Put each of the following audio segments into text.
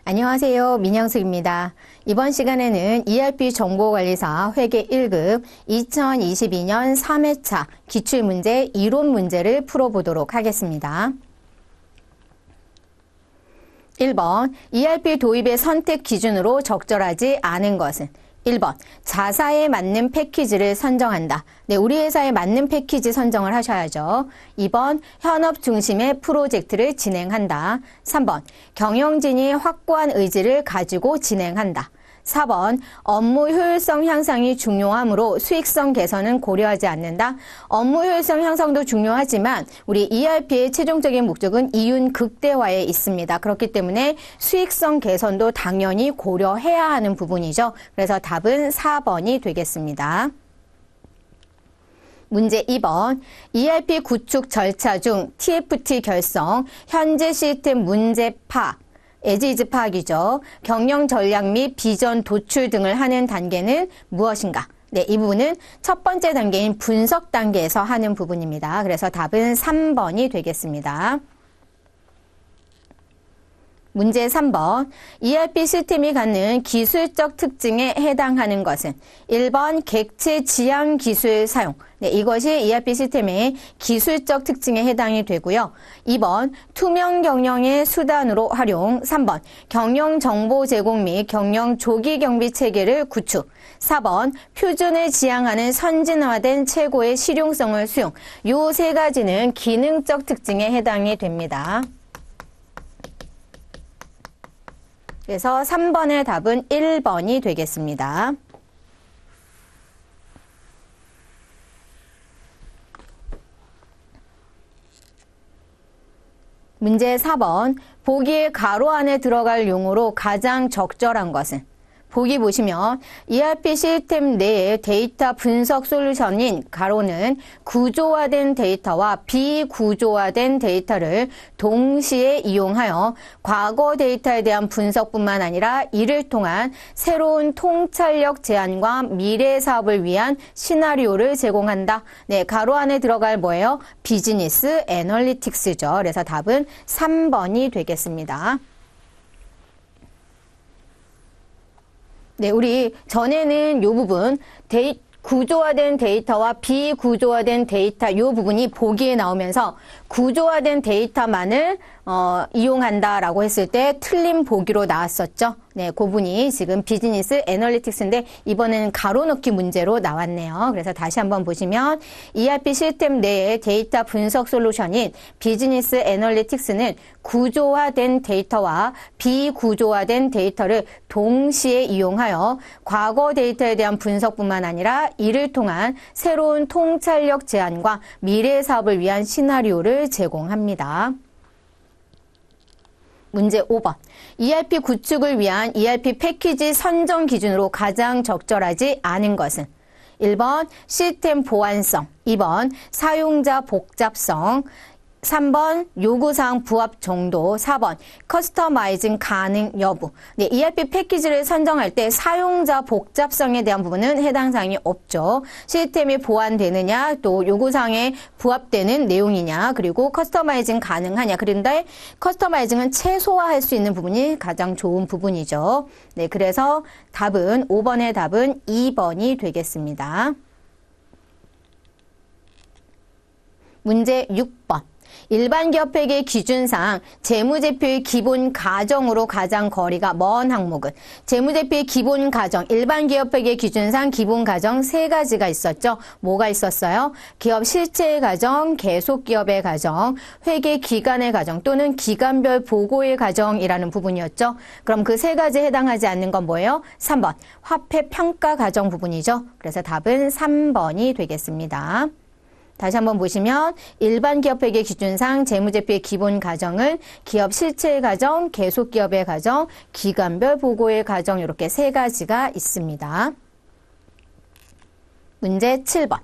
안녕하세요. 민영숙입니다. 이번 시간에는 ERP 정보관리사 회계 1급 2022년 3회차 기출문제 이론 문제를 풀어보도록 하겠습니다. 1번, ERP 도입의 선택 기준으로 적절하지 않은 것은? 1번, 자사에 맞는 패키지를 선정한다. 네, 우리 회사에 맞는 패키지 선정을 하셔야죠. 2번, 현업 중심의 프로젝트를 진행한다. 3번, 경영진이 확고한 의지를 가지고 진행한다. 4번, 업무 효율성 향상이 중요하므로 수익성 개선은 고려하지 않는다. 업무 효율성 향상도 중요하지만 우리 ERP의 최종적인 목적은 이윤 극대화에 있습니다. 그렇기 때문에 수익성 개선도 당연히 고려해야 하는 부분이죠. 그래서 답은 4번이 되겠습니다. 문제 2번, ERP 구축 절차 중 TFT 결성, 현재 시스템 문제 파악, 에지이즈 파악이죠. 경영 전략 및 비전 도출 등을 하는 단계는 무엇인가? 네, 이 부분은 첫 번째 단계인 분석 단계에서 하는 부분입니다. 그래서 답은 3번이 되겠습니다. 문제 3번, ERP 시스템이 갖는 기술적 특징에 해당하는 것은? 1번, 객체 지향 기술 사용. 네, 이것이 ERP 시스템의 기술적 특징에 해당이 되고요. 2번, 투명 경영의 수단으로 활용. 3번, 경영 정보 제공 및 경영 조기 경비 체계를 구축. 4번, 표준을 지향하는 선진화된 최고의 실용성을 수용. 요 세 가지는 기능적 특징에 해당이 됩니다. 그래서 3번의 답은 1번이 되겠습니다. 문제 4번, 보기의 가로 안에 들어갈 용어로 가장 적절한 것은? 보기 보시면 ERP 시스템 내의 데이터 분석 솔루션인 가로는 구조화된 데이터와 비구조화된 데이터를 동시에 이용하여 과거 데이터에 대한 분석뿐만 아니라 이를 통한 새로운 통찰력 제안과 미래 사업을 위한 시나리오를 제공한다. 네, 가로 안에 들어갈 뭐예요? 비즈니스 애널리틱스죠. 그래서 답은 3번이 되겠습니다. 네, 우리 전에는 요 부분 구조화된 데이터와 비구조화된 데이터 요 부분이 보기에 나오면서 구조화된 데이터만을 이용한다라고 했을 때 틀린 보기로 나왔었죠. 네, 그 부분이 지금 비즈니스 애널리틱스인데 이번에는 가로 넣기 문제로 나왔네요. 그래서 다시 한번 보시면 ERP 시스템 내의 데이터 분석 솔루션인 비즈니스 애널리틱스는 구조화된 데이터와 비구조화된 데이터를 동시에 이용하여 과거 데이터에 대한 분석뿐만 아니라 이를 통한 새로운 통찰력 제안과 미래 사업을 위한 시나리오를 제공합니다. 문제 5번. ERP 구축을 위한 ERP 패키지 선정 기준으로 가장 적절하지 않은 것은? 1번 시스템 보안성, 2번 사용자 복잡성, 3번 요구사항 부합 정도, 4번 커스터마이징 가능 여부. 네, ERP 패키지를 선정할 때 사용자 복잡성에 대한 부분은 해당 사항이 없죠. 시스템이 보완되느냐, 또 요구사항에 부합되는 내용이냐, 그리고 커스터마이징 가능하냐. 그런데 커스터마이징은 최소화할 수 있는 부분이 가장 좋은 부분이죠. 네, 그래서 답은 5번의 답은 2번이 되겠습니다. 문제 6번. 일반 기업회계 기준상 재무제표의 기본 가정으로 가장 거리가 먼 항목은? 재무제표의 기본 가정, 일반 기업회계 기준상 기본 가정 세 가지가 있었죠. 뭐가 있었어요? 기업 실체의 가정, 계속 기업의 가정, 회계 기간의 가정 또는 기간별 보고의 가정이라는 부분이었죠. 그럼 그 세 가지에 해당하지 않는 건 뭐예요? 3번 화폐 평가 가정 부분이죠. 그래서 답은 3번이 되겠습니다. 다시 한번 보시면 일반 기업회계 기준상 재무제표의 기본 가정은 기업 실체의 가정, 계속 기업의 가정, 기간별 보고의 가정 이렇게 세 가지가 있습니다. 문제 7번.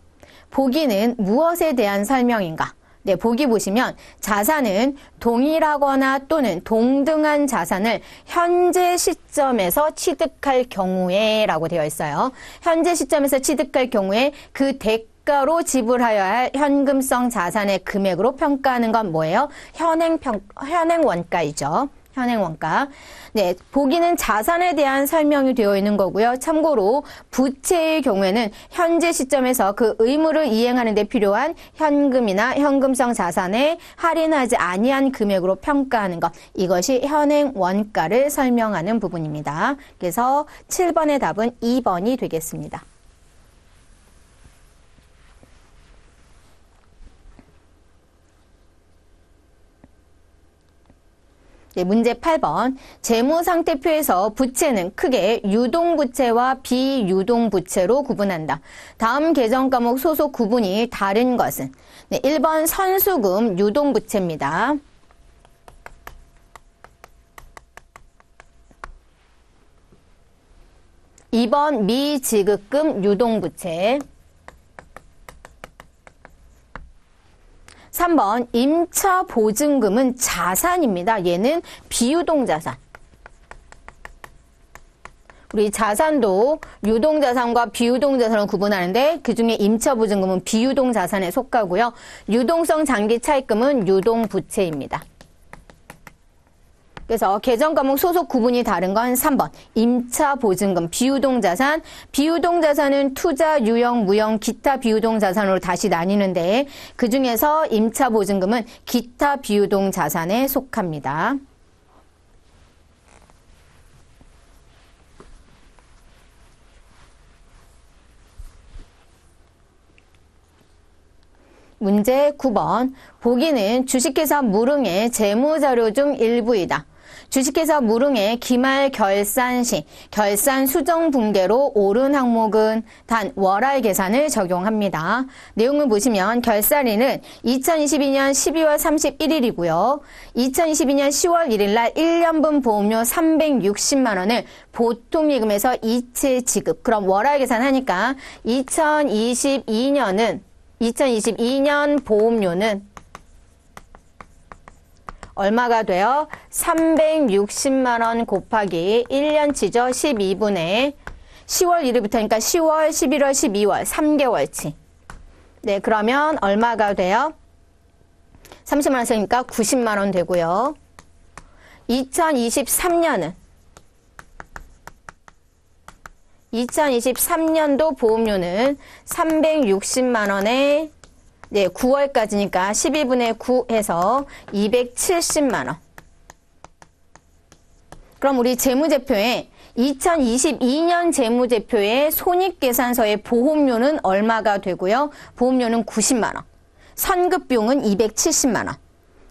보기는 무엇에 대한 설명인가? 네, 보기 보시면 자산은 동일하거나 또는 동등한 자산을 현재 시점에서 취득할 경우에 라고 되어 있어요. 현재 시점에서 취득할 경우에 그 대가로 지불하여야 할 현금성 자산의 금액으로 평가하는 건 뭐예요? 현행 원가이죠. 현행 원가. 네, 보기는 자산에 대한 설명이 되어 있는 거고요. 참고로 부채의 경우에는 현재 시점에서 그 의무를 이행하는 데 필요한 현금이나 현금성 자산에 할인하지 아니한 금액으로 평가하는 것. 이것이 현행 원가를 설명하는 부분입니다. 그래서 7번의 답은 2번이 되겠습니다. 네, 문제 8번. 재무상태표에서 부채는 크게 유동부채와 비유동부채로 구분한다. 다음 계정 과목 소속 구분이 다른 것은? 네, 1번 선수금 유동부채입니다. 2번 미지급금 유동부채. 3번 임차보증금은 자산입니다. 얘는 비유동자산. 우리 자산도 유동자산과 비유동자산을 구분하는데 그중에 임차보증금은 비유동자산에 속하고요. 유동성 장기차입금은 유동부채입니다. 그래서 계정과목 소속 구분이 다른 건 3번 임차보증금 비유동자산. 비유동자산은 투자, 유형, 무형, 기타 비유동자산으로 다시 나뉘는데 그중에서 임차보증금은 기타 비유동자산에 속합니다. 문제 9번. 보기는 주식회사 무릉의 재무자료 중 일부이다. 주식회사 무릉의 기말 결산 시 결산 수정 붕괴로 오른 항목은 단 월할 계산을 적용합니다. 내용을 보시면 결산일은 2022년 12월 31일이고요. 2022년 10월 1일 날 1년분 보험료 360만 원을 보통예금에서 이체 지급. 그럼 월할 계산하니까 2022년 보험료는 얼마가 돼요? 360만 원 곱하기 1년치죠. 12분의 10월 1일부터니까 10월, 11월, 12월 3개월치. 네, 그러면 얼마가 돼요? 30만 원 쓰니까 90만 원 되고요. 2023년도 보험료는 360만 원에 네, 9월까지니까 12분의 9 해서 270만 원. 그럼 우리 재무제표에 2022년 재무제표의 손익계산서의 보험료는 얼마가 되고요? 보험료는 90만 원. 선급비용은 270만 원.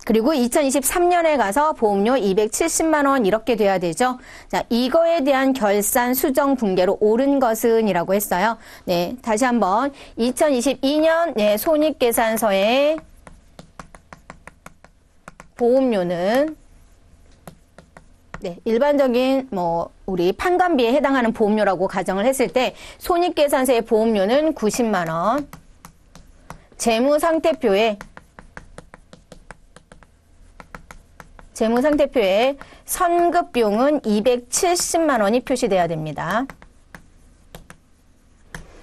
그리고 2023년에 가서 보험료 270만 원 이렇게 돼야 되죠. 자, 이거에 대한 결산 수정 붕괴로 오른 것은 이라고 했어요. 네, 다시 한번 2022년 네, 손익계산서의 보험료는 네, 일반적인 우리 판관비에 해당하는 보험료라고 가정을 했을 때 손익계산서의 보험료는 90만 원. 재무상태표에 선급비용은 270만 원이 표시돼야 됩니다.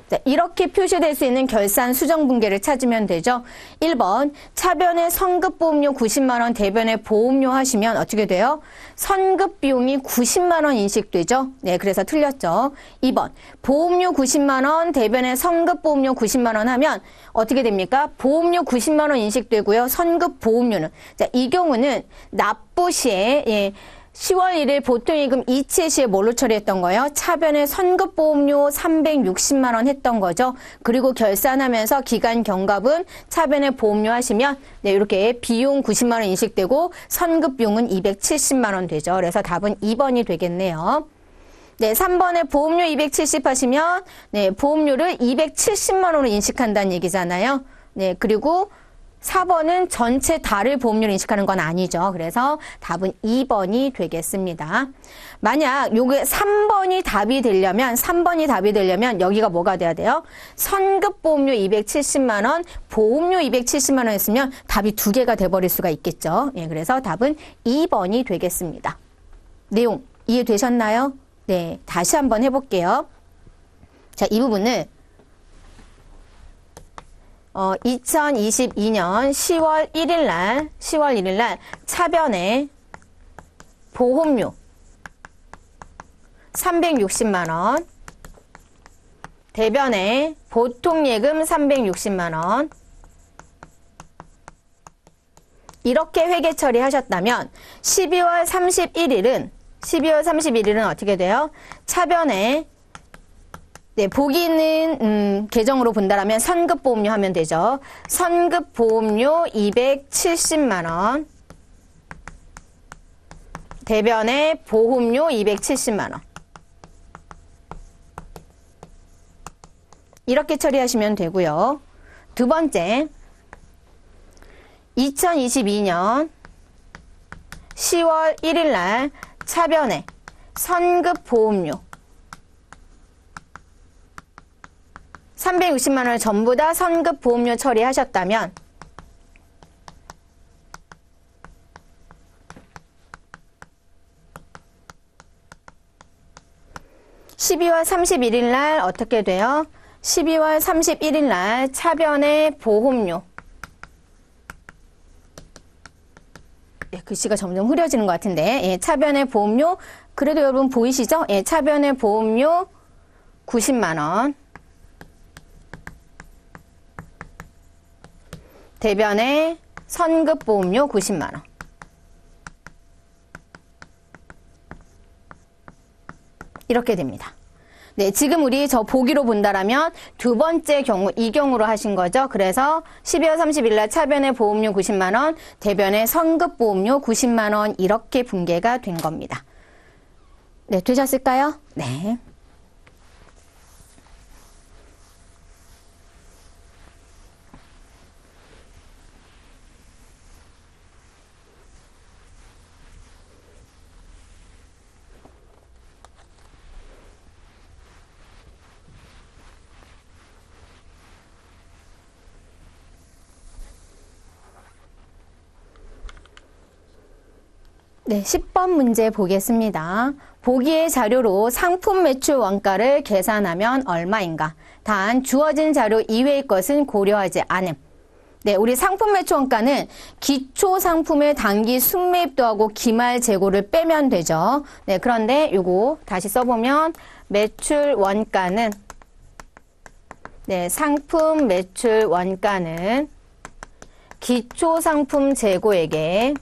자, 이렇게 표시될 수 있는 결산 수정 붕괴를 찾으면 되죠. 1번 차변에 선급보험료 90만 원, 대변에 보험료 하시면 어떻게 돼요? 선급비용이 90만 원 인식되죠. 네, 그래서 틀렸죠. 2번 보험료 90만 원, 대변에 선급보험료 90만 원 하면 어떻게 됩니까? 보험료 90만 원 인식되고요. 선급보험료는 자, 이 경우는 납부 시에 10월 1일 보통예금 이체 시에 뭘로 처리했던 거예요? 차변에 선급보험료 360만 원 했던 거죠. 그리고 결산하면서 기간 경과분 차변에 보험료 하시면 네, 이렇게 비용 90만 원 인식되고 선급비용은 270만 원 되죠. 그래서 답은 2번이 되겠네요. 네, 3번에 보험료 270 하시면 네, 보험료를 270만 원으로 인식한다는 얘기잖아요. 네, 그리고 4번은 전체 다를 보험료를 인식하는 건 아니죠. 그래서 답은 2번이 되겠습니다. 만약 요게 3번이 답이 되려면 여기가 뭐가 돼야 돼요? 선급보험료 270만 원, 보험료 270만 원 했으면 답이 두 개가 돼버릴 수가 있겠죠. 예, 그래서 답은 2번이 되겠습니다. 내용 이해되셨나요? 네, 다시 한번 해볼게요. 자, 이 부분을 2022년 10월 1일 날 차변에 보험료 360만 원. 대변에 보통예금 360만 원. 이렇게 회계 처리하셨다면 12월 31일은 어떻게 돼요? 차변에 복이 있는 계정으로 본다라면 선급보험료 하면 되죠. 선급보험료 270만 원. 대변에 보험료 270만 원. 이렇게 처리하시면 되고요. 두 번째, 2022년 10월 1일 날 차변에 선급보험료 360만 원을 전부 다 선급보험료 처리하셨다면 12월 31일 날 어떻게 돼요? 12월 31일 날 차변의 보험료. 글씨가 점점 흐려지는 것 같은데, 차변의 보험료. 그래도 여러분 보이시죠? 차변의 보험료 90만원. 대변의 선급보험료 90만원. 이렇게 됩니다. 네, 지금 우리 저 보기로 본다라면 두 번째 경우, 이 경우로 하신 거죠. 그래서 12월 30일 날 차변의 보험료 90만원, 대변의 선급보험료 90만원 이렇게 분계가 된 겁니다. 네, 되셨을까요? 네. 네, 10번 문제 보겠습니다. 보기의 자료로 상품 매출 원가를 계산하면 얼마인가? 단 주어진 자료 이외의 것은 고려하지 않음. 네, 우리 상품 매출 원가는 기초 상품의 단기 순매입도하고 기말 재고를 빼면 되죠. 네, 그런데 요거 다시 써보면 매출 원가는 상품 매출 원가는 기초 상품 재고액에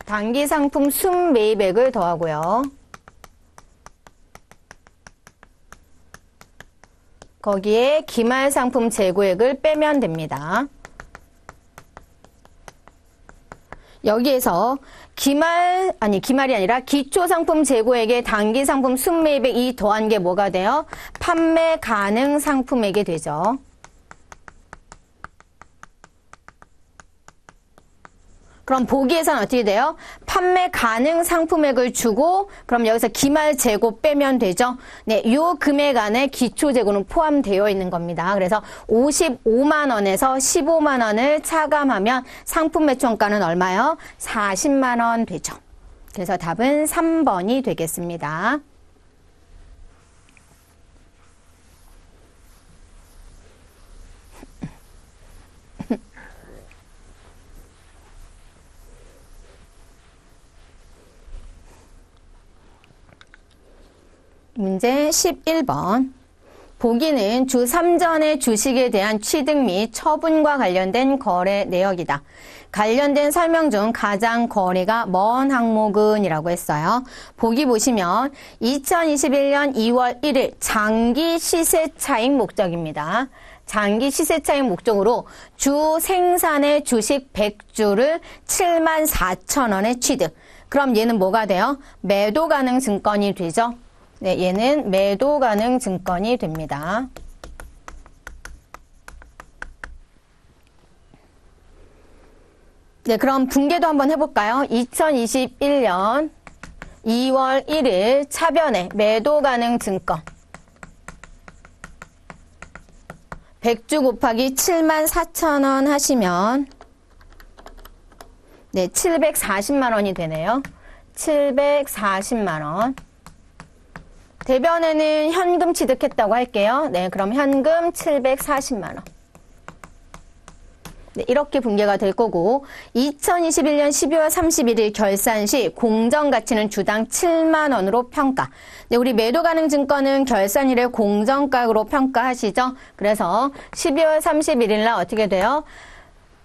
단기 상품 순매입액을 더하고요. 거기에 기말 상품 재고액을 빼면 됩니다. 여기에서 기말이 아니라 기초 상품 재고액에 단기 상품 순매입액 이 더한 게 뭐가 돼요? 판매 가능 상품액이 되죠. 그럼 보기에서는 어떻게 돼요? 판매 가능 상품액을 주고 그럼 여기서 기말 재고 빼면 되죠. 네, 요 금액 안에 기초 재고는 포함되어 있는 겁니다. 그래서 55만 원에서 15만 원을 차감하면 상품 매출 원가는 얼마요? 40만 원 되죠. 그래서 답은 3번이 되겠습니다. 문제 11번. 보기는 주 3전의 주식에 대한 취득 및 처분과 관련된 거래 내역이다. 관련된 설명 중 가장 거래가 먼 항목은 이라고 했어요. 보기 보시면 2021년 2월 1일 장기 시세 차익 목적입니다. 장기 시세 차익 목적으로 주 생산의 주식 100주를 74,000원에 취득. 그럼 얘는 뭐가 돼요? 매도 가능 증권이 되죠. 네, 얘는 매도 가능 증권이 됩니다. 네, 그럼 분계도 한번 해볼까요? 2021년 2월 1일 차변에 매도 가능 증권 100주 곱하기 74,000원 하시면 네, 740만 원이 되네요. 740만 원. 대변에는 현금 취득했다고 할게요. 네, 그럼 현금 740만 원. 네, 이렇게 분계가 될 거고 2021년 12월 31일 결산 시 공정가치는 주당 7만 원으로 평가. 네, 우리 매도 가능 증권은 결산일에 공정가로 평가하시죠. 그래서 12월 31일 날 어떻게 돼요?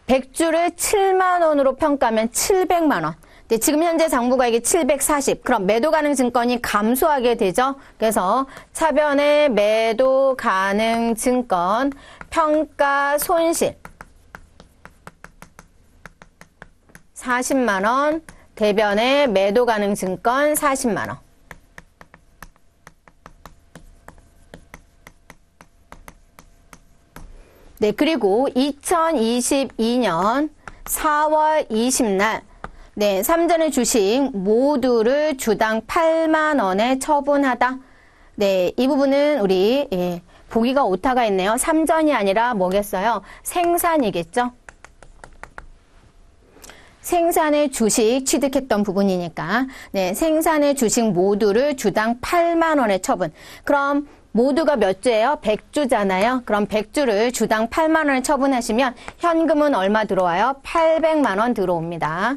100주를 7만 원으로 평가하면 700만 원. 네, 지금 현재 장부가액이 740. 그럼 매도 가능 증권이 감소하게 되죠. 그래서 차변의 매도 가능 증권 평가 손실 40만 원, 대변의 매도 가능 증권 40만 원. 네, 그리고 2022년 4월 20날 네, 삼전의 주식 모두를 주당 8만 원에 처분하다. 네, 이 부분은 우리 보기가 오타가 있네요. 삼전이 아니라 뭐겠어요? 생산이겠죠? 생산의 주식 취득했던 부분이니까 네, 생산의 주식 모두를 주당 8만 원에 처분. 그럼 모두가 몇 주예요? 100주잖아요. 그럼 100주를 주당 8만 원에 처분하시면 현금은 얼마 들어와요? 800만 원 들어옵니다.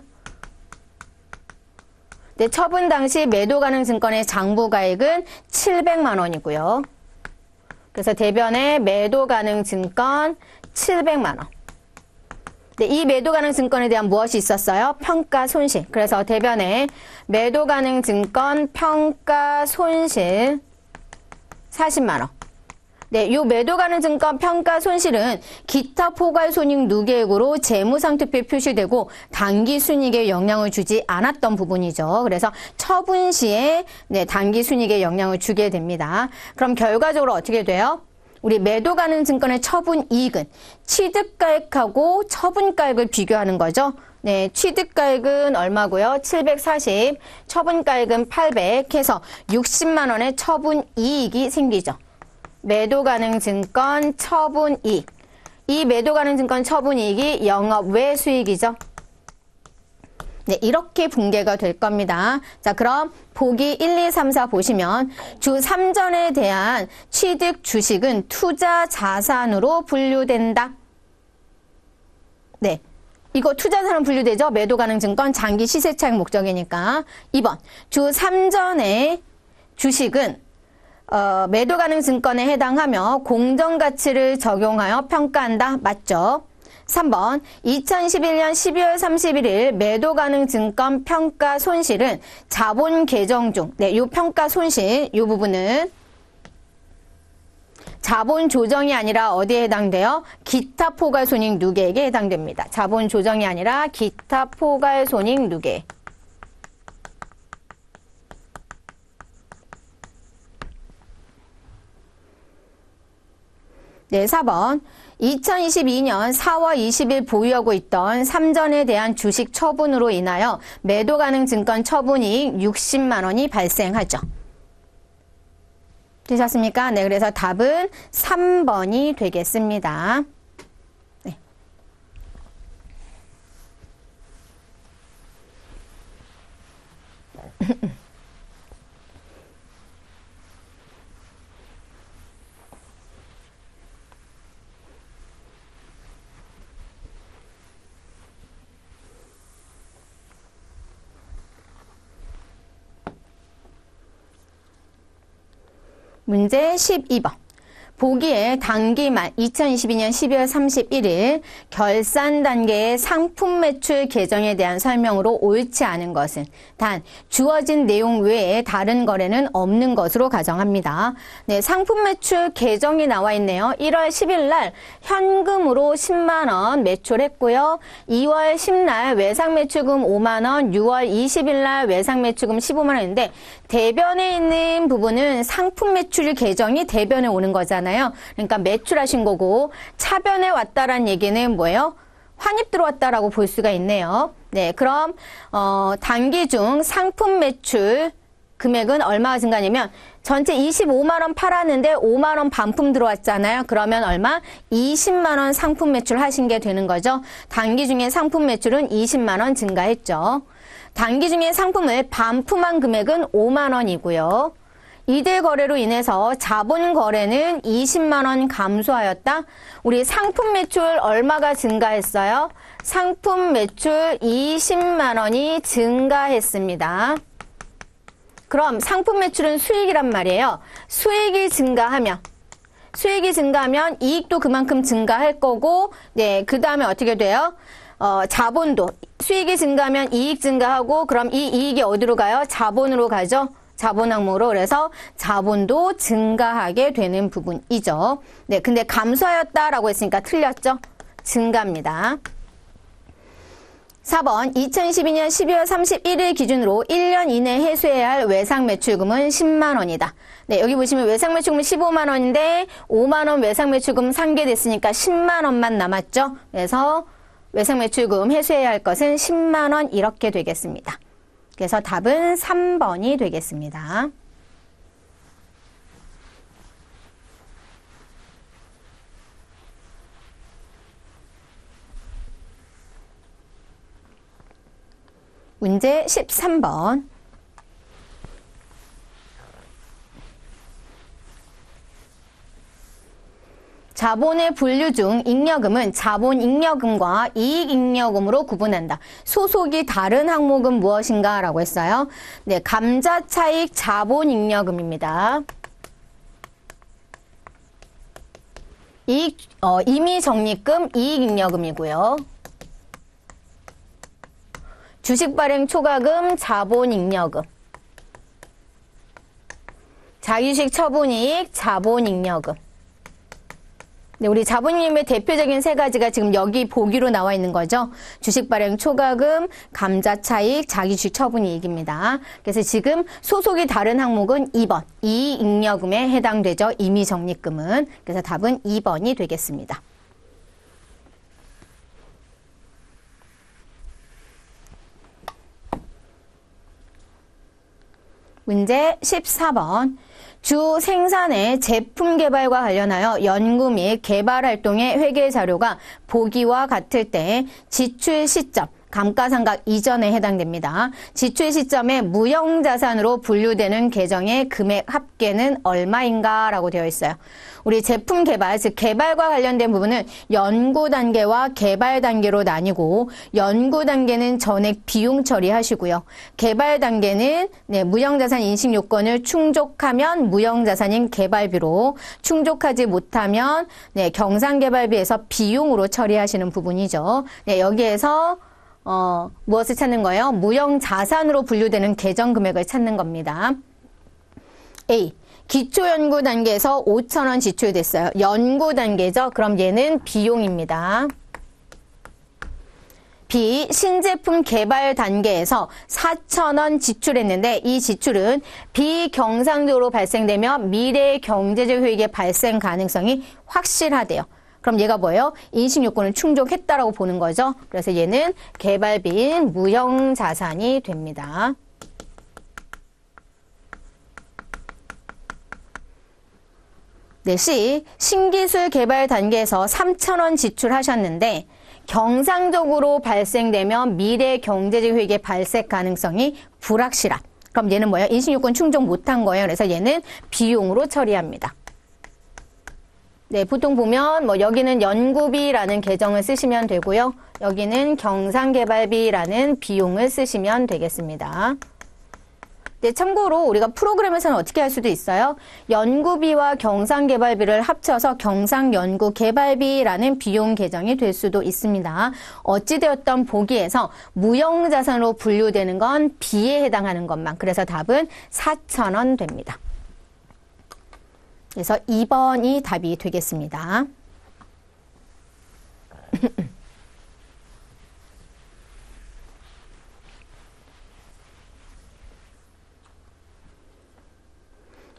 네, 처분 당시 매도 가능 증권의 장부가액은 700만 원이고요. 그래서 대변의 매도 가능 증권 700만 원. 네, 이 매도 가능 증권에 대한 무엇이 있었어요? 평가 손실. 그래서 대변의 매도 가능 증권 평가 손실 40만 원. 네, 요 매도 가능 증권 평가 손실은 기타 포괄 손익 누계액으로 재무상태표에 표시되고 단기 순이익에 영향을 주지 않았던 부분이죠. 그래서 처분 시에 네, 단기 순이익에 영향을 주게 됩니다. 그럼 결과적으로 어떻게 돼요? 우리 매도 가능 증권의 처분 이익은 취득가액하고 처분가액을 비교하는 거죠. 네, 취득가액은 얼마고요? 740, 처분가액은 800 해서 60만 원의 처분 이익이 생기죠. 매도 가능 증권 처분 이익. 이 매도 가능 증권 처분 이익이 영업 외 수익이죠. 네, 이렇게 분계가 될 겁니다. 자, 그럼 보기 1, 2, 3, 4 보시면 주 3전에 대한 취득 주식은 투자 자산으로 분류된다. 네. 이거 투자자산으로 분류되죠? 매도 가능 증권 장기 시세 차익 목적이니까. 2번. 주 3전의 주식은 매도 가능 증권에 해당하며 공정가치를 적용하여 평가한다. 맞죠? 3번. 2011년 12월 31일 매도 가능 증권 평가 손실은 자본 계정 중, 네, 요 평가 손실, 요 부분은 자본 조정이 아니라 어디에 해당돼요? 기타 포괄 손익 누계액에 해당됩니다. 자본 조정이 아니라 기타 포괄 손익 누계액. 네, 4번. 2022년 4월 20일 보유하고 있던 삼전에 대한 주식 처분으로 인하여 매도 가능 증권 처분이익 60만 원이 발생하죠. 되셨습니까? 네, 그래서 답은 3번이 되겠습니다. 네. 문제 12번. 보기에 단기말 2022년 12월 31일 결산 단계의 상품 매출 계정에 대한 설명으로 옳지 않은 것은 단 주어진 내용 외에 다른 거래는 없는 것으로 가정합니다. 네, 상품 매출 계정이 나와 있네요. 1월 10일 날 현금으로 10만 원 매출했고요. 2월 10날 외상 매출금 5만 원, 6월 20일 날 외상 매출금 15만 원인데 대변에 있는 부분은 상품 매출 계정이 대변에 오는 거잖아요. 그러니까 매출하신 거고 차변에 왔다라는 얘기는 뭐예요? 환입 들어왔다라고 볼 수가 있네요. 네, 그럼 단기 중 상품 매출 금액은 얼마가 증가냐면 전체 25만 원 팔았는데 5만 원 반품 들어왔잖아요. 그러면 얼마? 20만 원 상품 매출 하신 게 되는 거죠. 단기 중에 상품 매출은 20만 원 증가했죠. 단기 중에 상품을 반품한 금액은 5만 원이고요. 이대 거래로 인해서 자본 거래는 20만 원 감소하였다. 우리 상품 매출 얼마가 증가했어요? 상품 매출 20만 원이 증가했습니다. 그럼 상품 매출은 수익이란 말이에요. 수익이 증가하면 이익도 그만큼 증가할 거고, 네, 그 다음에 어떻게 돼요? 자본도 수익이 증가하면 이익 증가하고, 그럼 이 이익이 어디로 가요? 자본으로 가죠. 자본 항목으로. 그래서 자본도 증가하게 되는 부분이죠. 네, 근데 감소하였다라고 했으니까 틀렸죠? 증가입니다. 4번 2012년 12월 31일 기준으로 1년 이내 회수해야 할 외상 매출금은 10만 원이다. 네, 여기 보시면 외상 매출금은 15만 원인데 5만 원 외상 매출금 상계됐으니까 10만 원만 남았죠. 그래서 외상 매출금 회수해야 할 것은 10만 원 이렇게 되겠습니다. 그래서 답은 3번이 되겠습니다. 문제 13번. 자본의 분류 중 잉여금은 자본잉여금과 이익잉여금으로 구분한다. 소속이 다른 항목은 무엇인가? 라고 했어요. 네, 감자차익 자본잉여금입니다. 임의적립금 이익잉여금이고요. 주식발행 초과금 자본잉여금, 자기주식 처분이익 자본잉여금. 네, 우리 자본잉여금의 대표적인 세 가지가 지금 여기 보기로 나와 있는 거죠. 주식발행 초과금, 감자차익, 자기주식 처분이익입니다. 그래서 지금 소속이 다른 항목은 2번 이익잉여금에 해당되죠. 임의적립금은. 그래서 답은 2번이 되겠습니다. 문제 14번. 주 생산의 제품 개발과 관련하여 연구 및 개발 활동의 회계 자료가 보기와 같을 때 지출 시점, 감가상각 이전에 해당됩니다. 지출 시점에 무형자산으로 분류되는 계정의 금액 합계는 얼마인가? 라고 되어 있어요. 우리 제품 개발, 즉 개발과 관련된 부분은 연구 단계와 개발 단계로 나뉘고, 연구 단계는 전액 비용 처리하시고요. 개발 단계는 무형자산 인식 요건을 충족하면 무형자산인 개발비로, 충족하지 못하면 경상개발비에서 비용으로 처리하시는 부분이죠. 여기에서 무엇을 찾는 거예요? 무형자산으로 분류되는 계정 금액을 찾는 겁니다. A. 기초연구 단계에서 5,000원 지출됐어요. 연구 단계죠. 그럼 얘는 비용입니다. B. 신제품 개발 단계에서 4,000원 지출했는데 이 지출은 비경상적으로 발생되면 미래 경제적 효익의 발생 가능성이 확실하대요. 그럼 얘가 뭐예요? 인식요건을 충족했다라고 보는 거죠. 그래서 얘는 개발비인 무형자산이 됩니다. 네, C. 신기술 개발 단계에서 3,000원 지출하셨는데 경상적으로 발생되면 미래 경제적 효익의 발생 가능성이 불확실한. 그럼 얘는 뭐예요? 인식요건 충족 못한 거예요. 그래서 얘는 비용으로 처리합니다. 네, 보통 보면 여기는 연구비라는 계정을 쓰시면 되고요. 여기는 경상개발비라는 비용을 쓰시면 되겠습니다. 네, 참고로 우리가 프로그램에서는 어떻게 할 수도 있어요. 연구비와 경상개발비를 합쳐서 경상연구개발비라는 비용 계정이 될 수도 있습니다. 어찌되었던 보기에서 무형자산으로 분류되는 건 B에 해당하는 것만. 그래서 답은 4,000원 됩니다. 그래서 2번이 답이 되겠습니다.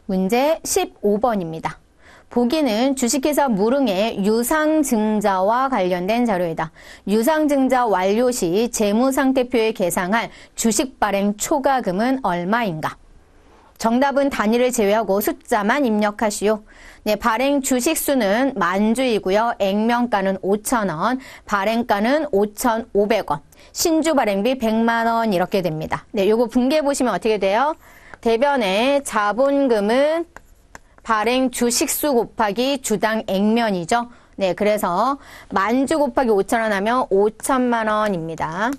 문제 15번입니다. 보기는 주식회사 무릉의 유상증자와 관련된 자료이다. 유상증자 완료 시 재무상태표에 계상할 주식발행 초과금은 얼마인가? 정답은 단위를 제외하고 숫자만 입력하시오. 네, 발행 주식수는 만주이고요. 액면가는 5,000원, 발행가는 5,500원, 신주 발행비 100만 원 이렇게 됩니다. 네, 요거 분개해 보시면 어떻게 돼요? 대변의 자본금은 발행 주식수 곱하기 주당 액면이죠. 네, 그래서 만주 곱하기 5,000원 하면 5천만 원입니다.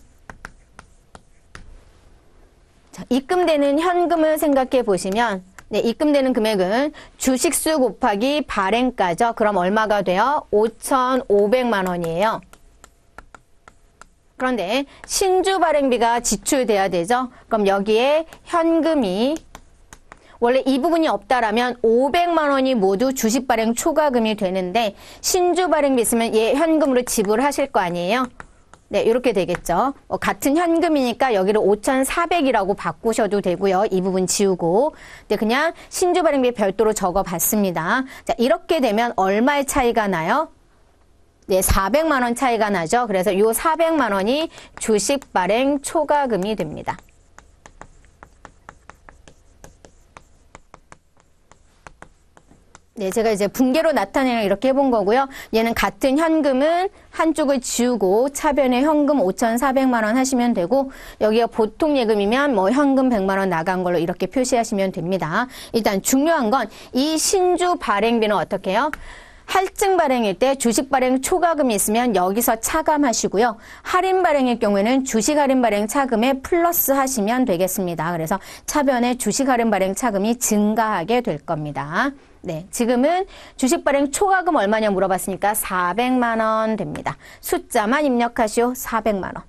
자, 입금되는 현금을 생각해 보시면 네, 입금되는 금액은 주식수 곱하기 발행가죠. 그럼 얼마가 돼요? 5,500만 원이에요. 그런데 신주 발행비가 지출돼야 되죠. 그럼 여기에 현금이 원래 이 부분이 없다라면 500만 원이 모두 주식 발행 초과금이 되는데 신주 발행비 있으면 얘 현금으로 지불하실 거 아니에요? 네, 이렇게 되겠죠. 같은 현금이니까 여기를 5,400이라고 바꾸셔도 되고요. 이 부분 지우고. 근데 그냥 신주 발행비 별도로 적어 봤습니다. 자, 이렇게 되면 얼마의 차이가 나요? 네, 400만 원 차이가 나죠. 그래서 이 400만 원이 주식 발행 초과금이 됩니다. 네, 제가 이제 분계로 나타내는 이렇게 해본 거고요. 얘는 같은 현금은 한쪽을 지우고 차변에 현금 5,400만 원 하시면 되고 여기가 보통 예금이면 뭐 현금 100만 원 나간 걸로 이렇게 표시하시면 됩니다. 일단 중요한 건 이 신주 발행비는 어떻게 해요? 할증 발행일 때 주식 발행 초과금이 있으면 여기서 차감하시고요. 할인 발행일 경우에는 주식 할인 발행 차금에 플러스 하시면 되겠습니다. 그래서 차변에 주식 할인 발행 차금이 증가하게 될 겁니다. 네, 지금은 주식 발행 초과금 얼마냐 물어봤으니까 400만 원 됩니다. 숫자만 입력하시오. 400만 원.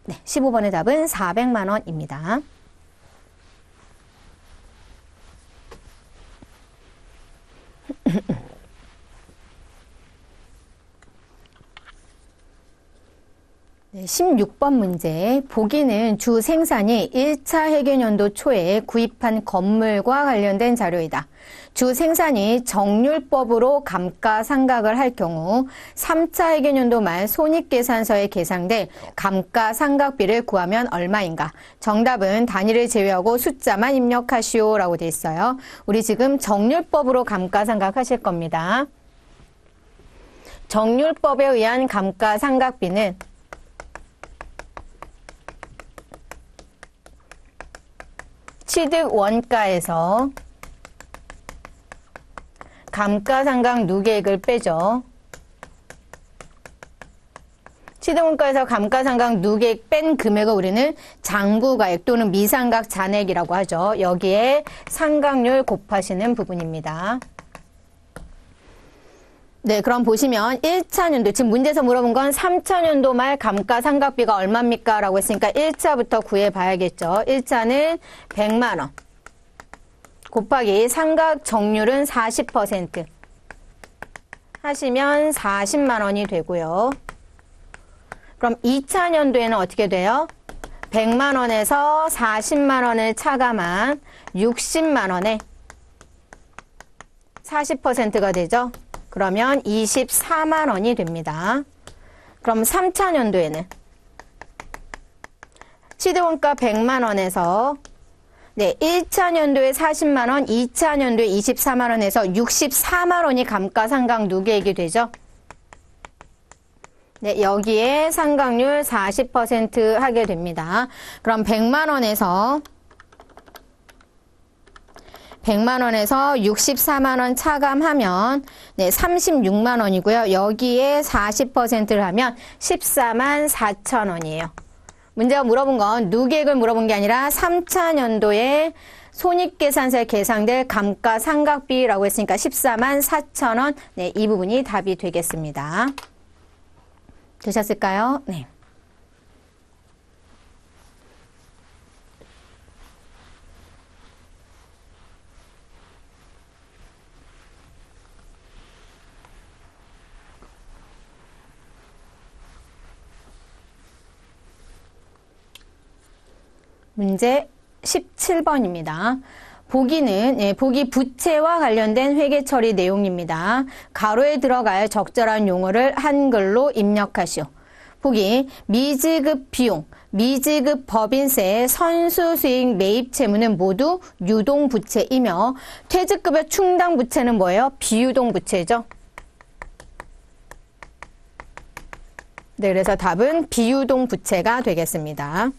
네, 15번의 답은 400만 원입니다. 네, 16번 문제. 보기는 주 생산이 1차 회계연도 초에 구입한 건물과 관련된 자료이다. 주 생산이 정률법으로 감가상각을 할 경우 3차 회계연도 말 손익계산서에 계상될 감가상각비를 구하면 얼마인가? 정답은 단위를 제외하고 숫자만 입력하시오 라고 되어 있어요. 우리 지금 정률법으로 감가상각 하실 겁니다. 정률법에 의한 감가상각비는 취득 원가에서 감가상각 누계액을 빼죠. 취득 원가에서 감가상각 누계액 뺀 금액을 우리는 장부가액 또는 미상각 잔액이라고 하죠. 여기에 상각률 곱하시는 부분입니다. 네, 그럼 보시면 1차 년도, 지금 문제에서 물어본 건 3차 년도 말 감가상각비가 얼마입니까? 라고 했으니까 1차부터 구해봐야겠죠. 1차는 100만 원 곱하기 상각 정률은 40% 하시면 40만 원이 되고요. 그럼 2차 년도에는 어떻게 돼요? 100만 원에서 40만 원을 차감한 60만 원에 40%가 되죠. 그러면 24만 원이 됩니다. 그럼 3차 년도에는 취득원가 100만 원에서 네, 1차 년도에 40만 원, 2차 년도에 24만 원에서 64만 원이 감가상각 누계액이 되죠. 네, 여기에 상각률 40% 하게 됩니다. 그럼 100만 원에서 64만 원 차감하면 네, 36만 원이고요. 여기에 40%를 하면 14만 4천 원이에요. 문제가 물어본 건 누계액을 물어본 게 아니라 3차 년도에 손익계산서에 계상될 감가상각비라고 했으니까 14만 4천 원. 네, 이 부분이 답이 되겠습니다. 되셨을까요? 네. 문제 17번입니다. 보기는 보기 부채와 관련된 회계 처리 내용입니다. 가로에 들어갈 적절한 용어를 한글로 입력하시오. 보기 미지급 비용, 미지급 법인세, 선수수익 매입 채무는 모두 유동부채이며 퇴직급여 충당 부채는 뭐예요? 비유동부채죠. 네, 그래서 답은 비유동부채가 되겠습니다.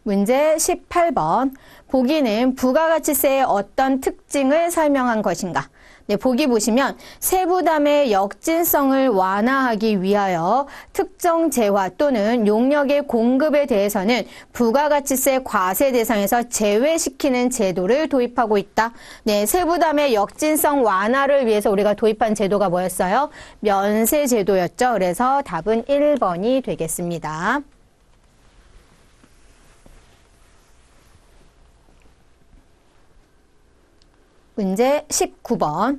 문제 18번. 보기는 부가가치세의 어떤 특징을 설명한 것인가? 네, 보기 보시면 세부담의 역진성을 완화하기 위하여 특정 재화 또는 용역의 공급에 대해서는 부가가치세 과세 대상에서 제외시키는 제도를 도입하고 있다. 네, 세부담의 역진성 완화를 위해서 우리가 도입한 제도가 뭐였어요? 면세 제도였죠. 그래서 답은 1번이 되겠습니다. 문제 19번.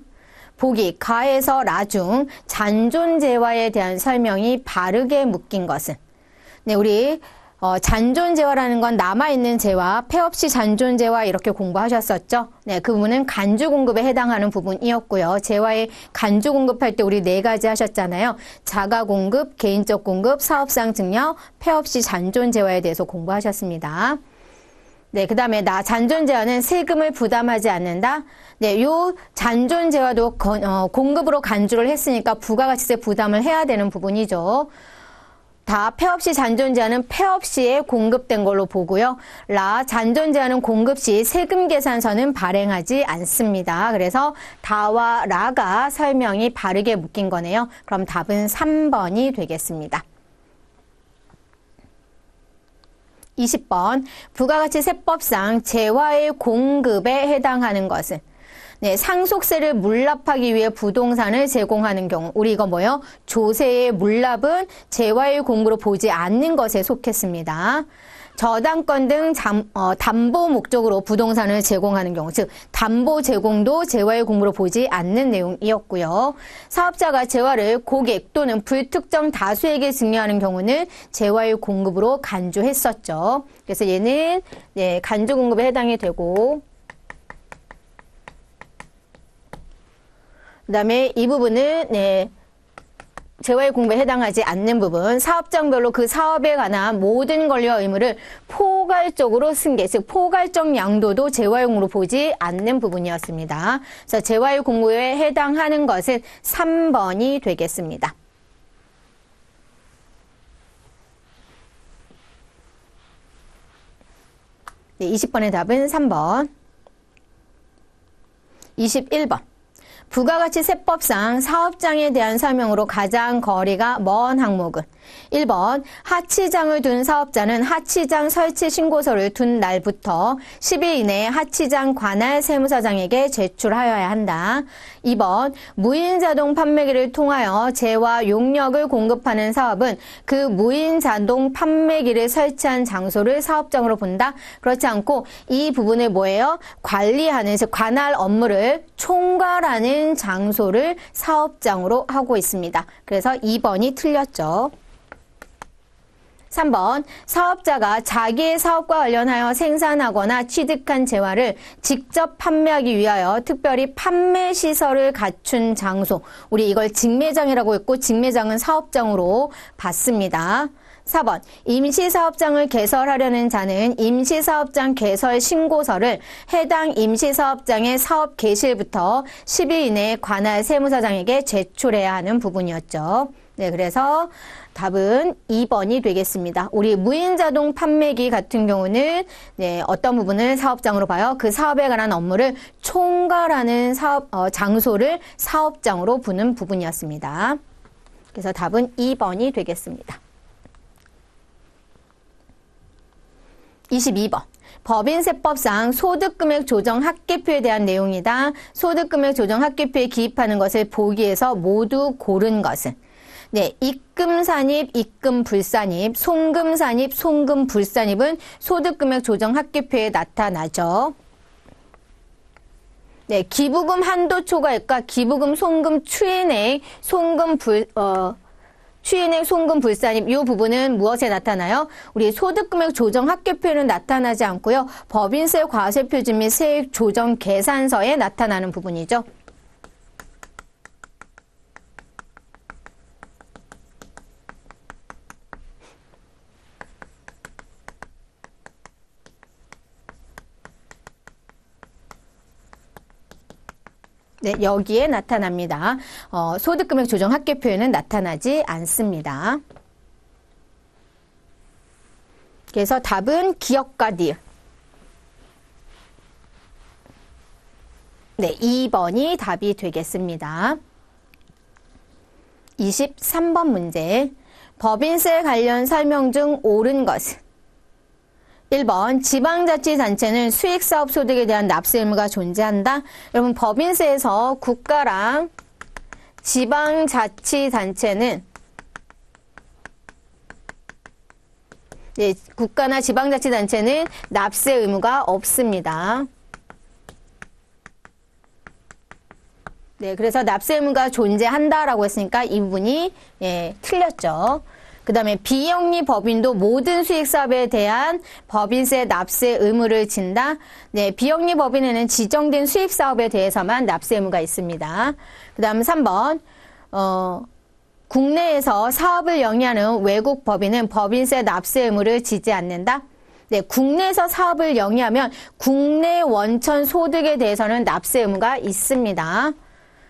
보기 가에서 라중 잔존재화에 대한 설명이 바르게 묶인 것은? 네, 우리 잔존재화라는 건 남아있는 재화, 폐업시 잔존재화 이렇게 공부하셨었죠? 네, 그 부분은 간주공급에 해당하는 부분이었고요. 재화의 간주공급할 때 우리 4가지 하셨잖아요. 자가공급, 개인적 공급, 사업상 증여, 폐업시 잔존재화에 대해서 공부하셨습니다. 네, 그 다음에 잔존재화는 세금을 부담하지 않는다. 네, 요 잔존재화도 공급으로 간주를 했으니까 부가가치세 부담을 해야 되는 부분이죠. 다 폐업시 잔존재화는 폐업시에 공급된 걸로 보고요. 잔존재화는 공급시 세금 계산서는 발행하지 않습니다. 그래서 다와 라가 설명이 바르게 묶인 거네요. 그럼 답은 3번이 되겠습니다. 20번. 부가가치세법상 재화의 공급에 해당하는 것은? 네, 상속세를 물납하기 위해 부동산을 제공하는 경우. 우리 이거 뭐예요? 조세의 물납은 재화의 공급으로 보지 않는 것에 속했습니다. 저당권 등 담보 목적으로 부동산을 제공하는 경우, 즉 담보 제공도 재화의 공급으로 보지 않는 내용이었고요. 사업자가 재화를 고객 또는 불특정 다수에게 증여하는 경우는 재화의 공급으로 간주했었죠. 그래서 얘는 네, 간주 공급에 해당이 되고, 그 다음에 이 부분은 네, 재화의 공급에 해당하지 않는 부분, 사업장별로 그 사업에 관한 모든 권리와 의무를 포괄적으로 승계, 즉 포괄적 양도도 재화의 공급으로 보지 않는 부분이었습니다. 그래서 재화의 공급에 해당하는 것은 3번이 되겠습니다. 네, 20번의 답은 3번. 21번. 부가가치세법상 사업장에 대한 설명으로 가장 거리가 먼 항목은? 1번. 하치장을 둔 사업자는 하치장 설치 신고서를 둔 날부터 10일 이내에 하치장 관할 세무서장에게 제출하여야 한다. 2번. 무인자동 판매기를 통하여 재화 용역을 공급하는 사업은 그 무인자동 판매기를 설치한 장소를 사업장으로 본다. 그렇지 않고 이 부분을 뭐예요? 관리하는, 즉 관할 업무를 총괄하는 장소를 사업장으로 하고 있습니다. 그래서 2번이 틀렸죠. 3번. 사업자가 자기의 사업과 관련하여 생산하거나 취득한 재화를 직접 판매하기 위하여 특별히 판매시설을 갖춘 장소. 우리 이걸 직매장이라고 했고 직매장은 사업장으로 봤습니다. 4번. 임시사업장을 개설하려는 자는 임시사업장 개설 신고서를 해당 임시사업장의 사업 개시일부터 10일 이내에 관할 세무서장에게 제출해야 하는 부분이었죠. 네, 그래서 답은 2번이 되겠습니다. 우리 무인자동 판매기 같은 경우는 네, 어떤 부분을 사업장으로 봐요? 그 사업에 관한 업무를 총괄하는 장소를 사업장으로 보는 부분이었습니다. 그래서 답은 2번이 되겠습니다. 22번. 법인세법상 소득금액 조정 합계표에 대한 내용이다. 소득금액 조정 합계표에 기입하는 것을 보기에서 모두 고른 것은? 네, 입금산입, 입금불산입, 송금산입, 송금불산입은 소득금액 조정 합계표에 나타나죠. 네, 기부금 한도 초과액과 기부금 송금 추인액, 추인액, 송금, 불산입 이 부분은 무엇에 나타나요? 우리 소득금액 조정 합계표에는 나타나지 않고요. 법인세 과세표준 및 세액 조정 계산서에 나타나는 부분이죠. 네, 여기에 나타납니다. 소득금액 조정 합계표에는 나타나지 않습니다. 그래서 답은 기역과 니을. 네, 2번이 답이 되겠습니다. 23번 문제. 법인세 관련 설명 중 옳은 것은? 1번 지방자치단체는 수익사업 소득에 대한 납세 의무가 존재한다. 여러분 법인세에서 국가랑 지방자치단체는 네, 국가나 지방자치단체는 납세 의무가 없습니다. 네, 그래서 납세 의무가 존재한다라고 했으니까 이 부분이 틀렸죠. 그 다음에 비영리 법인도 모든 수익사업에 대한 법인세 납세 의무를 진다. 네, 비영리 법인에는 지정된 수익사업에 대해서만 납세 의무가 있습니다. 그 다음 3번 국내에서 사업을 영위하는 외국 법인은 법인세 납세 의무를 지지 않는다. 네, 국내에서 사업을 영위하면 국내 원천 소득에 대해서는 납세 의무가 있습니다.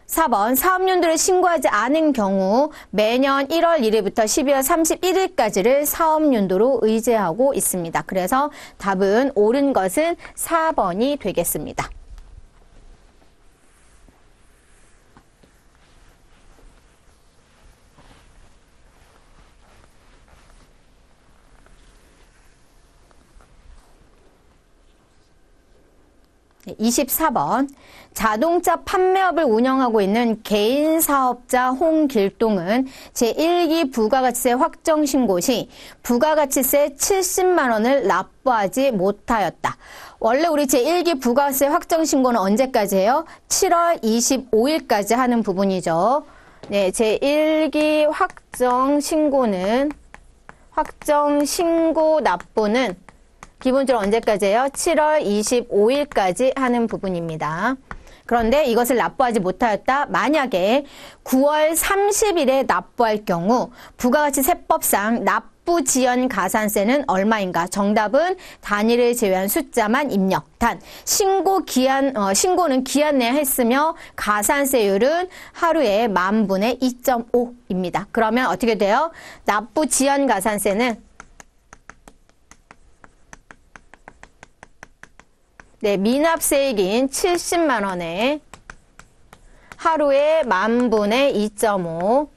4번 사업연도를 신고하지 않은 경우 매년 1월 1일부터 12월 31일까지를 사업연도로 의제하고 있습니다. 그래서 답은 옳은 것은 4번이 되겠습니다. 네, 24번 자동차 판매업을 운영하고 있는 개인 사업자 홍길동은 제1기 부가가치세 확정 신고 시 부가가치세 70만 원을 납부하지 못하였다. 원래 우리 제1기 부가가치세 확정 신고는 언제까지예요? 7월 25일까지 하는 부분이죠. 네, 제1기 확정 신고 납부는 기본적으로 언제까지예요? 7월 25일까지 하는 부분입니다. 그런데 이것을 납부하지 못하였다. 만약에 9월 30일에 납부할 경우 부가가치세법상 납부 지연 가산세는 얼마인가? 정답은 단위를 제외한 숫자만 입력. 단 신고는 기한 내에 했으며 가산세율은 하루에 10,000분의 2.5입니다. 그러면 어떻게 돼요? 납부 지연 가산세는 네, 미납세액인 70만 원에 하루에 10,000분의 2.5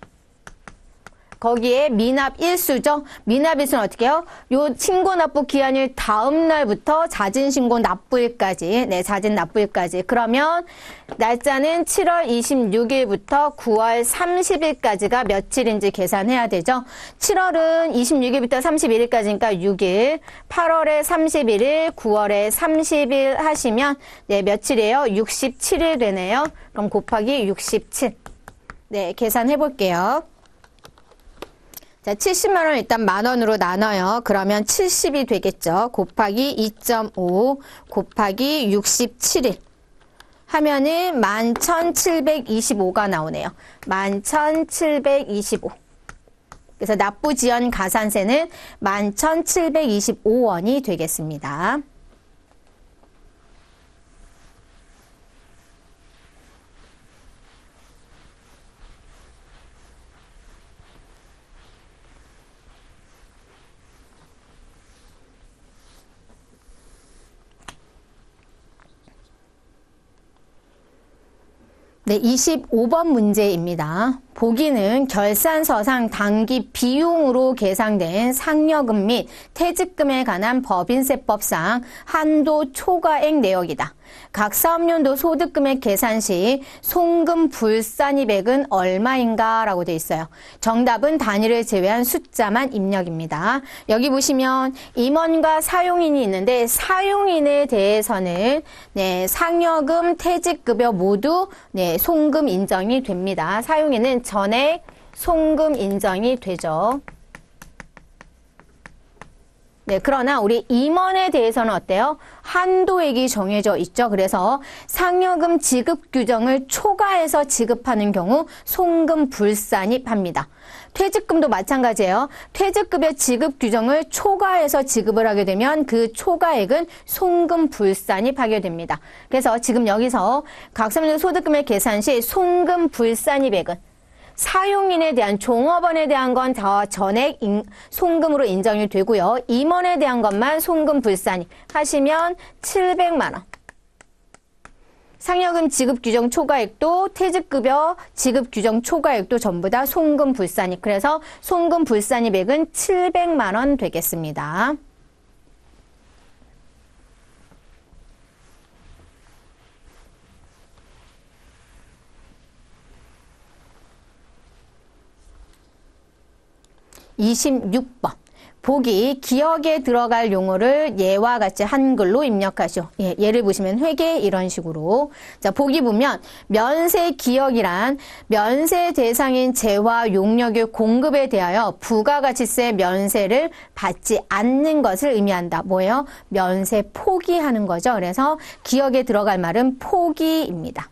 거기에 미납 일수죠. 미납 일수는 어떻게 해요? 요 신고 납부 기한일 다음 날부터 자진 신고 납부일까지. 네, 자진 납부일까지. 그러면 날짜는 7월 26일부터 9월 30일까지가 며칠인지 계산해야 되죠. 7월은 26일부터 31일까지니까 6일, 8월에 31일, 9월에 30일 하시면 네, 며칠이에요? 67일 되네요. 그럼 곱하기 67. 네, 계산해 볼게요. 자, 70만 원 일단 10,000원으로 나눠요. 그러면 70이 되겠죠. 곱하기 2.5 곱하기 67일 하면은 11,725가 나오네요. 11,725. 그래서 납부 지연 가산세는 11,725원이 되겠습니다. 네, 25번 문제입니다. 보기는 결산서상 당기 비용으로 계상된 상여금 및 퇴직금에 관한 법인세법상 한도 초과액 내역이다. 각 사업연도 소득금액 계산 시 송금 불산입액은 얼마인가? 라고 되어 있어요. 정답은 단위를 제외한 숫자만 입력입니다. 여기 보시면 임원과 사용인이 있는데 사용인에 대해서는 네, 상여금, 퇴직급여 모두 네, 송금 인정이 됩니다. 사용인은 전액 송금 인정이 되죠. 네, 그러나 우리 임원에 대해서는 어때요? 한도액이 정해져 있죠. 그래서 상여금 지급 규정을 초과해서 지급하는 경우 송금 불산입합니다. 퇴직금도 마찬가지예요. 퇴직급여 지급 규정을 초과해서 지급을 하게 되면 그 초과액은 송금 불산입하게 됩니다. 그래서 지금 여기서 각 사업연도 소득금액 계산 시 송금 불산입액은 사용인에 대한 종업원에 대한 건 더 전액 송금으로 인정이 되고요. 임원에 대한 것만 송금 불산이 하시면 700만 원. 상여금 지급 규정 초과액도 퇴직급여 지급 규정 초과액도 전부 다 송금 불산이. 그래서 송금 불산이액은 700만 원 되겠습니다. (26번) 보기 기억에 들어갈 용어를 예와 같이 한글로 입력하시오. 예를 보시면 회계 이런 식으로. 자, 보기 보면 면세 기억이란 면세 대상인 재화 용역의 공급에 대하여 부가가치세 면세를 받지 않는 것을 의미한다. 뭐예요? 면세 포기하는 거죠. 그래서 기억에 들어갈 말은 포기입니다.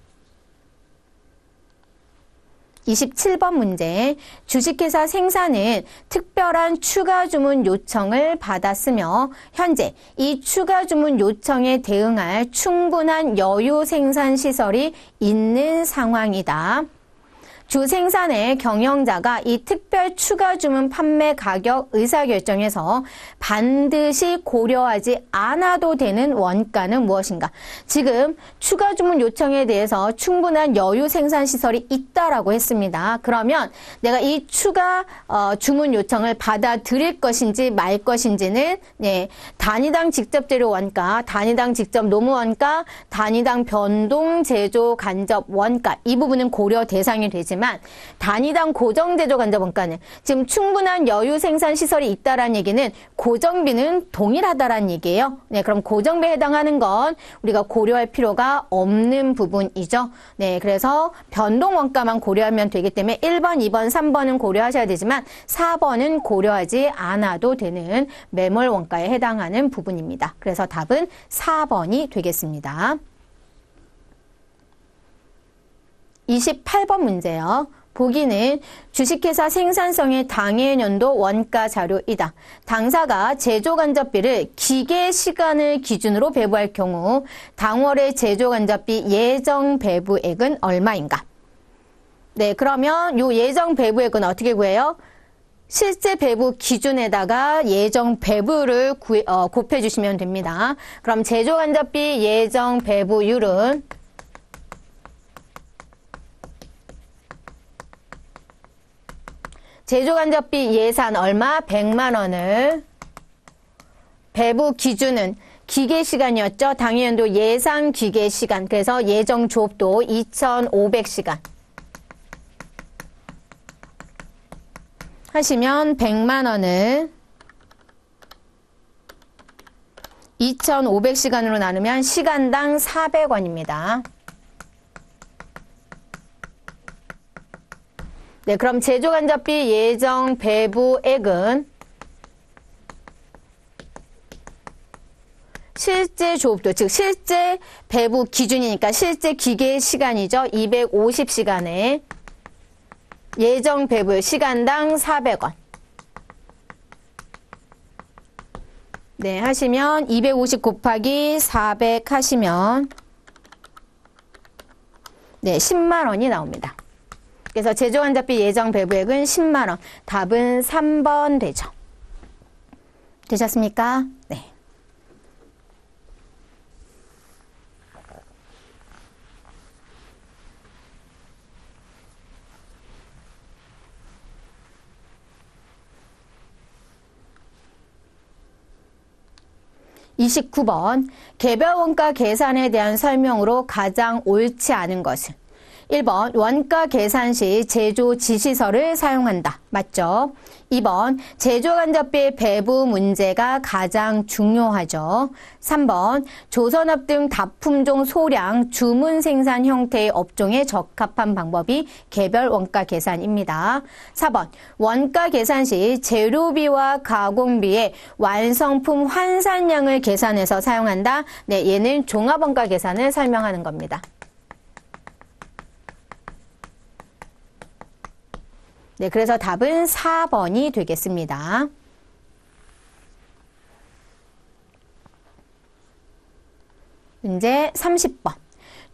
27번 문제. 주식회사 생사는 특별한 추가 주문 요청을 받았으며 현재 이 추가 주문 요청에 대응할 충분한 여유 생산 시설이 있는 상황이다. 주 생산의 경영자가 이 특별 추가 주문 판매 가격 의사결정에서 반드시 고려하지 않아도 되는 원가는 무엇인가? 지금 추가 주문 요청에 대해서 충분한 여유 생산 시설이 있다라고 했습니다. 그러면 내가 이 추가 주문 요청을 받아들일 것인지 말 것인지는 단위당 직접 재료 원가, 단위당 직접 노무 원가, 단위당 변동 제조 간접 원가 이 부분은 고려 대상이 되지만 단위당 고정제조 간접 원가는 지금 충분한 여유 생산 시설이 있다라는 얘기는 고정비는 동일하다라는 얘기예요. 그럼 고정비에 해당하는 건 우리가 고려할 필요가 없는 부분이죠. 그래서 변동 원가만 고려하면 되기 때문에 1번, 2번, 3번은 고려하셔야 되지만 4번은 고려하지 않아도 되는 매몰 원가에 해당하는 부분입니다. 그래서 답은 4번이 되겠습니다. 28번 문제요. 보기는 주식회사 생산성의 당해년도 원가 자료이다. 당사가 제조간접비를 기계시간을 기준으로 배부할 경우 당월의 제조간접비 예정 배부액은 얼마인가? 그러면 이 예정 배부액은 어떻게 구해요? 실제 배부 기준에다가 예정 배부를 곱해 주시면 됩니다. 그럼 제조간접비 예정 배부율은 제조간접비 예산 얼마? 100만 원을 배부 기준은 기계시간이었죠. 당해연도 예상 기계시간. 그래서 예정 조업도 2,500시간 하시면 100만 원을 2,500시간으로 나누면 시간당 400원입니다. 그럼 제조간접비 예정 배부액은 실제 조업도, 즉 실제 배부 기준이니까 실제 기계 시간이죠. 250시간에 예정 배부 시간당 400원. 하시면 250 곱하기 400 하시면 10만 원이 나옵니다. 그래서 제조간접비 예정 배부액은 10만 원. 답은 3번 되죠. 되셨습니까? 네. (29번) 개별 원가 계산에 대한 설명으로 가장 옳지 않은 것은 1번 원가 계산 시 제조 지시서를 사용한다. 맞죠? 2번 제조간접비 배부 문제가 가장 중요하죠. 3번 조선업 등 다품종 소량 주문 생산 형태의 업종에 적합한 방법이 개별 원가 계산입니다. 4번 원가 계산 시 재료비와 가공비의 완성품 환산량을 계산해서 사용한다. 얘는 종합원가 계산을 설명하는 겁니다. 그래서 답은 4번이 되겠습니다. 문제 30번.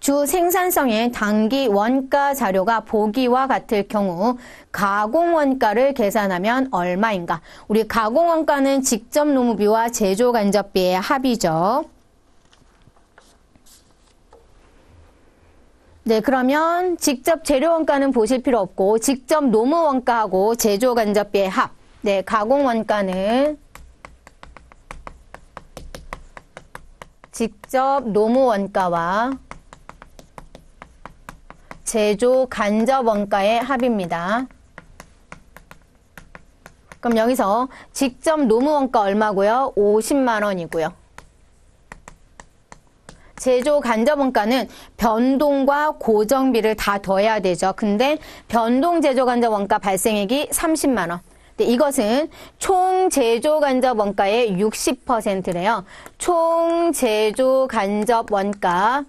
주 생산성의 단기 원가 자료가 보기와 같을 경우 가공 원가를 계산하면 얼마인가? 우리 가공 원가는 직접 노무비와 제조 간접비의 합이죠. 네, 그러면 직접 재료 원가는 보실 필요 없고 직접 노무 원가하고 제조 간접비의 합. 네, 가공 원가는 직접 노무 원가와 제조 간접 원가의 합입니다. 그럼 여기서 직접 노무 원가 얼마고요? 50만 원이고요. 제조 간접 원가는 변동과 고정비를 다 더해야 되죠. 근데 변동 제조 간접 원가 발생액이 30만 원. 이것은 총 제조 간접 원가의 60%래요. 총 제조 간접 원가의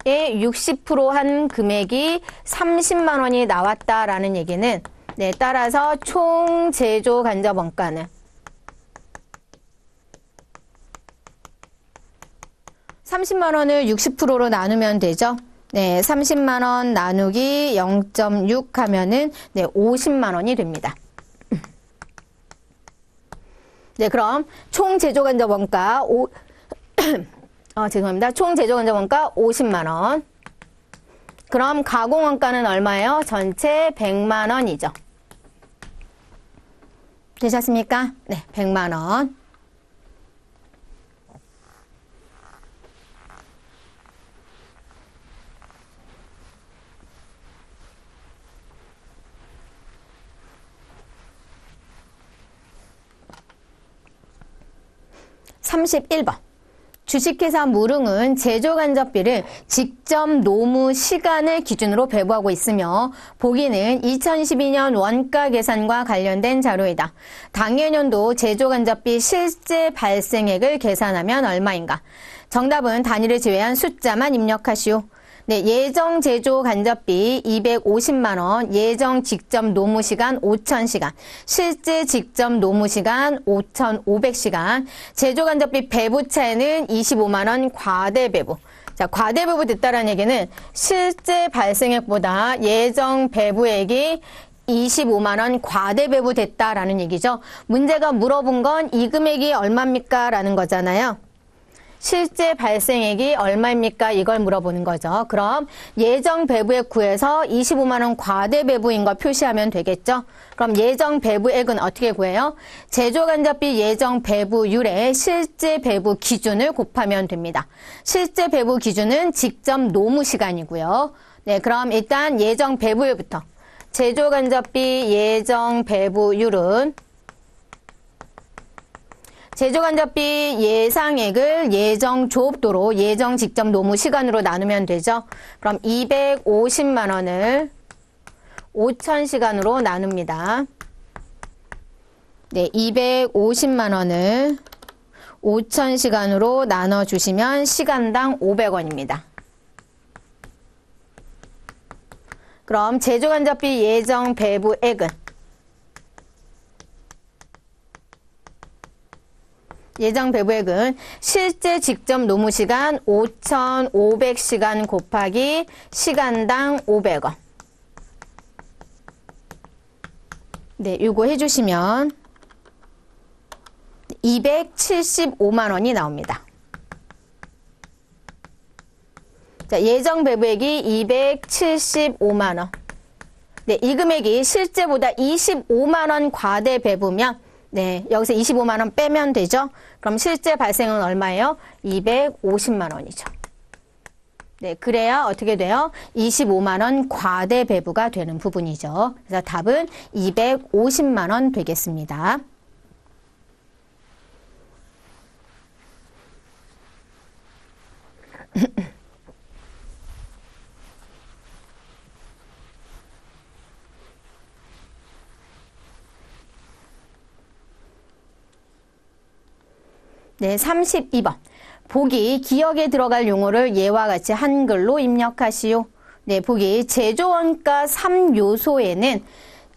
60%한 금액이 30만 원이 나왔다라는 얘기는 네, 따라서 총 제조 간접 원가는 30만 원을 60%로 나누면 되죠. 네, 30만 원 나누기 0.6 하면은 네, 50만 원이 됩니다. 네, 그럼 총 제조 간접 원가 죄송합니다. 총 제조 간접 원가 50만 원. 그럼 가공 원가는 얼마예요? 전체 100만 원이죠. 되셨습니까? 네, 100만 원. (31번) 주식회사 무릉은 제조 간접비를 직접 노무 시간을 기준으로 배부하고 있으며 보기는 2012년 원가 계산과 관련된 자료이다. 당해년도 제조 간접비 실제 발생액을 계산하면 얼마인가? 정답은 단위를 제외한 숫자만 입력하시오. 네, 예정 제조 간접비 250만 원, 예정 직접 노무 시간 5,000시간, 실제 직접 노무 시간 5,500시간, 제조 간접비 배부 차에는 25만 원 과대 배부. 자, 과대 배부 됐다라는 얘기는 실제 발생액보다 예정 배부액이 25만 원 과대 배부 됐다라는 얘기죠. 문제가 물어본 건 이 금액이 얼마입니까? 라는 거잖아요. 실제 발생액이 얼마입니까? 이걸 물어보는 거죠. 그럼 예정 배부액 구해서 25만 원 과대 배부인 거 표시하면 되겠죠? 그럼 예정 배부액은 어떻게 구해요? 제조 간접비 예정 배부율에 실제 배부 기준을 곱하면 됩니다. 실제 배부 기준은 직접 노무 시간이고요. 네, 그럼 일단 예정 배부율부터. 제조 간접비 예정 배부율은 제조 간접비 예상액을 예정 조업도로 예정 직접 노무 시간으로 나누면 되죠. 그럼 250만 원을 5,000시간으로 나눕니다. 네, 250만 원을 5,000시간으로 나눠주시면 시간당 500원입니다. 그럼 제조 간접비 예정 배부액은 예정 배부액은 실제 직접 노무 시간 5,500시간 곱하기 시간당 500원. 네, 요거 해주시면 275만 원이 나옵니다. 자, 예정 배부액이 275만 원. 네, 이 금액이 실제보다 25만 원 과대 배부면 네, 여기서 25만 원 빼면 되죠. 그럼 실제 발생은 얼마예요? 250만 원이죠. 네, 그래야 어떻게 돼요? 25만 원 과대 배부가 되는 부분이죠. 그래서 답은 250만 원 되겠습니다. 네, 32번. 보기 기억에 들어갈 용어를 예와 같이 한글로 입력하시오. 네, 보기 제조원가 3요소에는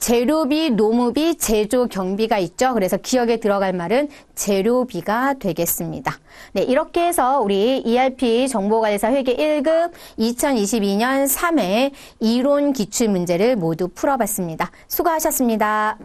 재료비, 노무비, 제조 경비가 있죠. 그래서 기억에 들어갈 말은 재료비가 되겠습니다. 네, 이렇게 해서 우리 ERP 정보관리사 회계 1급 2022년 3회 이론 기출문제를 모두 풀어봤습니다. 수고하셨습니다.